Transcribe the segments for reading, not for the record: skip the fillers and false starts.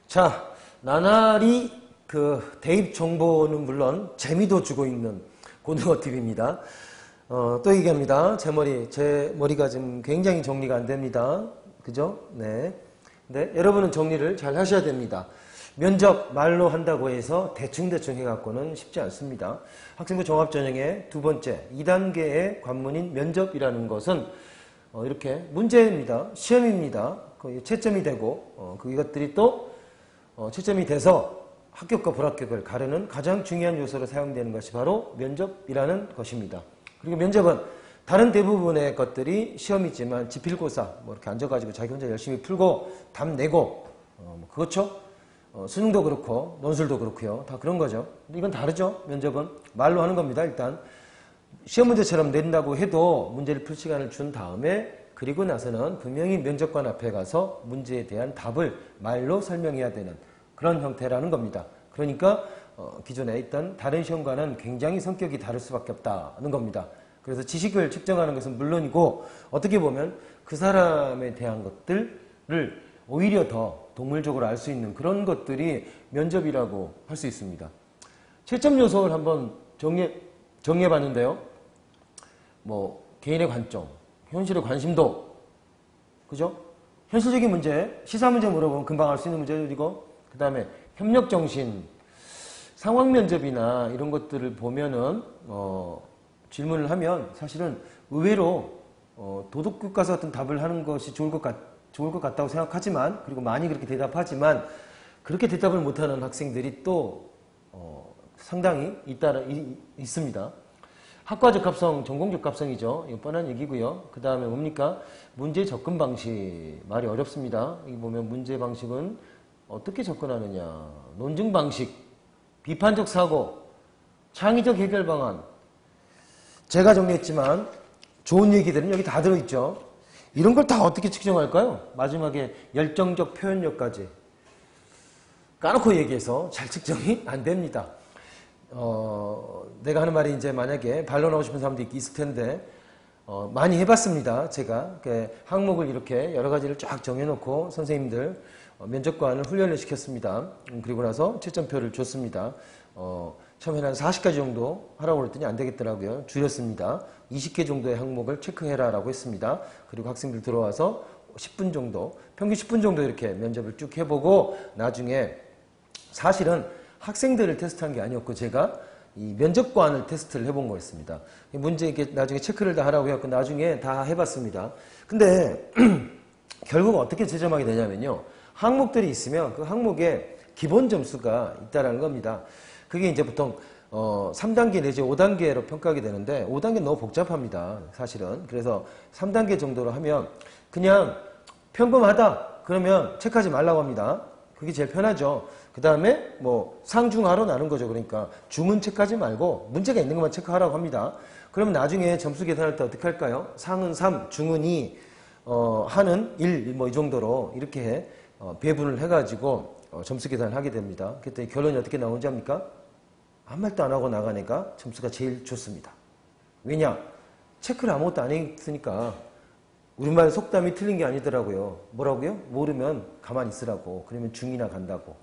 자, 나날이 대입 정보는 물론 재미도 주고 있는 고등어TV입니다. 또 얘기합니다. 제 머리가 지금 굉장히 정리가 안 됩니다. 그죠? 네. 근데 여러분은 정리를 잘 하셔야 됩니다. 면접 말로 한다고 해서 대충 해갖고는 쉽지 않습니다. 학생부 종합전형의 두 번째 2단계의 관문인 면접이라는 것은 이렇게 문제입니다. 시험입니다. 채점이 되고 이것들이 또 채점이 돼서 합격과 불합격을 가르는 가장 중요한 요소로 사용되는 것이 바로 면접이라는 것입니다. 그리고 면접은 다른 대부분의 것들이 시험이지만 지필고사 이렇게 앉아가지고 자기 혼자 열심히 풀고 답 내고 그렇죠? 수능도 그렇고 논술도 그렇고요. 다 그런 거죠. 근데 이건 다르죠. 면접은 말로 하는 겁니다. 일단 시험 문제처럼 낸다고 해도 문제를 풀 시간을 준 다음에 그리고 나서는 분명히 면접관 앞에 가서 문제에 대한 답을 말로 설명해야 되는 그런 형태라는 겁니다. 그러니까 기존에 있던 다른 시험과는 굉장히 성격이 다를 수밖에 없다는 겁니다. 그래서 지식을 측정하는 것은 물론이고 어떻게 보면 그 사람에 대한 것들을 오히려 더 동물적으로 알 수 있는 그런 것들이 면접이라고 할 수 있습니다. 채점 요소를 한번 정리해 봤는데요. 개인의 관점, 현실의 관심도, 그죠? 현실적인 문제, 시사 문제 물어보면 금방 알 수 있는 문제들이고, 그 다음에 협력 정신, 상황 면접이나 이런 것들을 보면은, 질문을 하면 사실은 의외로, 도덕교과서 같은 답을 하는 것이 좋을 것 같다고 생각하지만, 그리고 많이 그렇게 대답하지만, 그렇게 대답을 못하는 학생들이 또, 상당히 있습니다. 학과적 합성, 전공적 합성이죠. 이거 뻔한 얘기고요. 그 다음에 뭡니까? 문제 접근 방식. 말이 어렵습니다. 여기 보면 문제 방식은 어떻게 접근하느냐. 논증 방식, 비판적 사고, 창의적 해결 방안. 제가 정리했지만 좋은 얘기들은 여기 다 들어있죠. 이런 걸 다 어떻게 측정할까요? 마지막에 열정적 표현력까지. 까놓고 얘기해서 잘 측정이 안 됩니다. 내가 하는 말이 이제 만약에 반론하고 싶은 사람도 있을 텐데, 많이 해봤습니다. 제가. 항목을 이렇게 여러 가지를 쫙 정해놓고 선생님들, 면접관을 훈련을 시켰습니다. 그리고 나서 채점표를 줬습니다. 처음에는 한 40가지 정도 하라고 그랬더니 안 되겠더라고요. 줄였습니다. 20개 정도의 항목을 체크해라 라고 했습니다. 그리고 학생들 들어와서 10분 정도, 평균 10분 정도 이렇게 면접을 쭉 해보고 나중에 사실은 학생들을 테스트한 게 아니었고 제가 이 면접관을 테스트를 해본 거였습니다. 문제 이렇게 나중에 체크를 다 하라고 해갖고 나중에 다 해봤습니다. 근데 결국 어떻게 채점하게 되냐면요. 항목들이 있으면 그 항목에 기본 점수가 있다라는 겁니다. 그게 이제 보통 3단계 내지 5단계로 평가하게 되는데 5단계는 너무 복잡합니다. 사실은. 그래서 3단계 정도로 하면 그냥 평범하다 그러면 체크하지 말라고 합니다. 그게 제일 편하죠. 그 다음에 상중하로 나눈 거죠. 그러니까 중은 체크하지 말고 문제가 있는 것만 체크하라고 합니다. 그러면 나중에 점수 계산할 때 어떻게 할까요? 상은 3, 중은 2, 하는 1, 이 정도로 이렇게 배분을 해가지고 점수 계산을 하게 됩니다. 그때 결론이 어떻게 나오는지 압니까? 아무 말도 안 하고 나간 애가 점수가 제일 좋습니다. 왜냐? 체크를 아무것도 안 했으니까 우리말 속담이 틀린 게 아니더라고요. 뭐라고요? 모르면 가만히 있으라고. 그러면 중이나 간다고.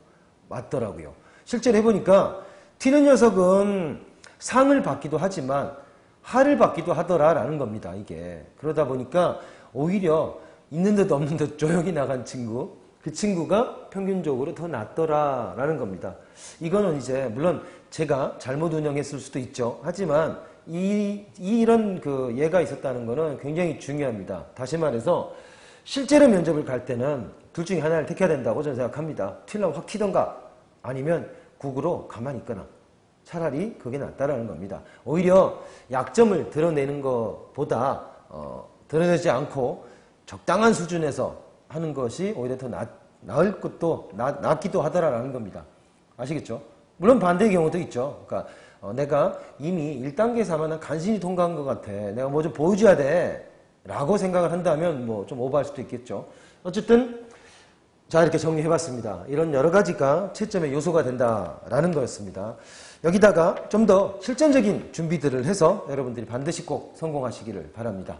맞더라고요. 실제로 해보니까 튀는 녀석은 상을 받기도 하지만 하를 받기도 하더라라는 겁니다. 이게. 그러다 보니까 오히려 있는 듯 없는 듯 조용히 나간 친구, 그 친구가 평균적으로 더 낫더라라는 겁니다. 이거는 이제 물론 제가 잘못 운영했을 수도 있죠. 하지만 이런 예가 있었다는 거는 굉장히 중요합니다. 다시 말해서 실제로 면접을 갈 때는 둘 중에 하나를 택해야 된다고 저는 생각합니다. 튀려면 확 튀던가 아니면 국으로 가만히 있거나 차라리 그게 낫다라는 겁니다. 오히려 약점을 드러내는 것보다 드러내지 않고 적당한 수준에서 하는 것이 오히려 더 나을 것도 낫기도 하더라라는 겁니다. 아시겠죠? 물론 반대의 경우도 있죠. 그러니까 내가 이미 1단계에서 하면 간신히 통과한 것 같아. 내가 뭐 좀 보여줘야 돼. 라고 생각을 한다면 좀 오버할 수도 있겠죠. 어쨌든 자 이렇게 정리해봤습니다. 이런 여러 가지가 채점의 요소가 된다라는 거였습니다. 여기다가 좀 더 실전적인 준비들을 해서 여러분들이 반드시 꼭 성공하시기를 바랍니다.